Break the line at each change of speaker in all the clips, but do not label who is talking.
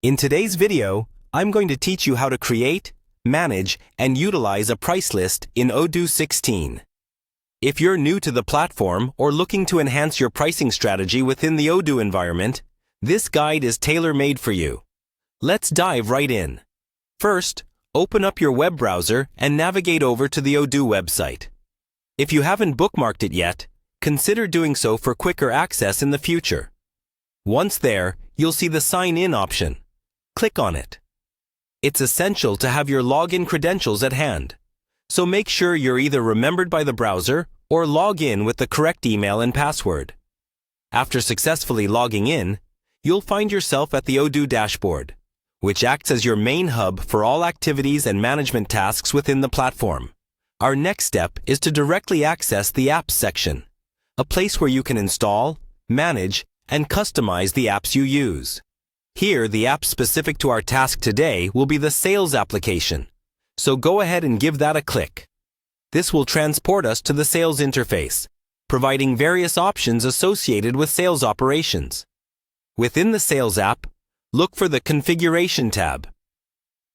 In today's video, I'm going to teach you how to create, manage, and utilize a price list in Odoo 16. If you're new to the platform or looking to enhance your pricing strategy within the Odoo environment, this guide is tailor-made for you. Let's dive right in. First, open up your web browser and navigate over to the Odoo website. If you haven't bookmarked it yet, consider doing so for quicker access in the future. Once there, you'll see the Sign In option. Click on it. It's essential to have your login credentials at hand, so make sure you're either remembered by the browser or log in with the correct email and password. After successfully logging in, you'll find yourself at the Odoo dashboard, which acts as your main hub for all activities and management tasks within the platform. Our next step is to directly access the Apps section, a place where you can install, manage, and customize the apps you use. Here, the app specific to our task today will be the Sales application, so go ahead and give that a click. This will transport us to the Sales interface, providing various options associated with sales operations. Within the Sales app, look for the Configuration tab.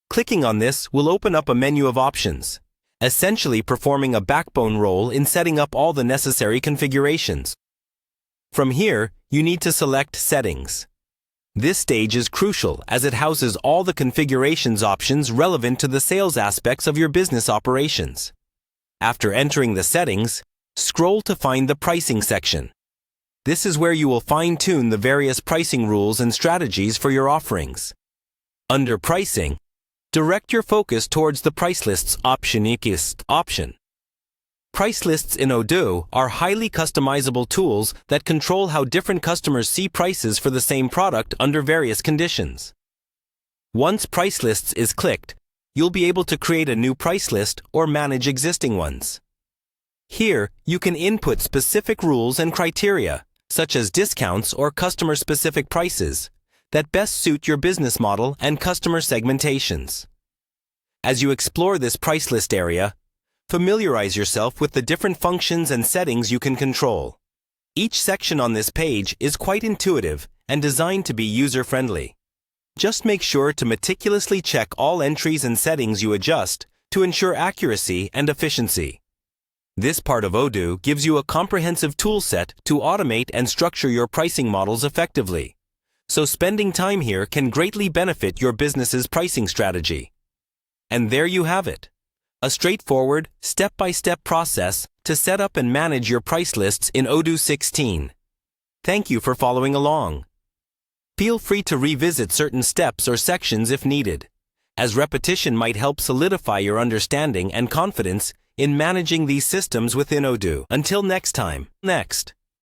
Clicking on this will open up a menu of options, essentially performing a backbone role in setting up all the necessary configurations. From here, you need to select Settings. This stage is crucial as it houses all the configurations options relevant to the sales aspects of your business operations. After entering the settings, scroll to find the Pricing section. This is where you will fine-tune the various pricing rules and strategies for your offerings. Under Pricing, direct your focus towards the Price Lists option. Price lists in Odoo are highly customizable tools that control how different customers see prices for the same product under various conditions. Once Price Lists is clicked, you'll be able to create a new price list or manage existing ones. Here, you can input specific rules and criteria, such as discounts or customer-specific prices, that best suit your business model and customer segmentations. As you explore this price list area, familiarize yourself with the different functions and settings you can control. Each section on this page is quite intuitive and designed to be user-friendly. Just make sure to meticulously check all entries and settings you adjust to ensure accuracy and efficiency. This part of Odoo gives you a comprehensive toolset to automate and structure your pricing models effectively, so spending time here can greatly benefit your business's pricing strategy. And there you have it. A straightforward, step-by-step process to set up and manage your price lists in Odoo 16. Thank you for following along. Feel free to revisit certain steps or sections if needed, as repetition might help solidify your understanding and confidence in managing these systems within Odoo. Until next time.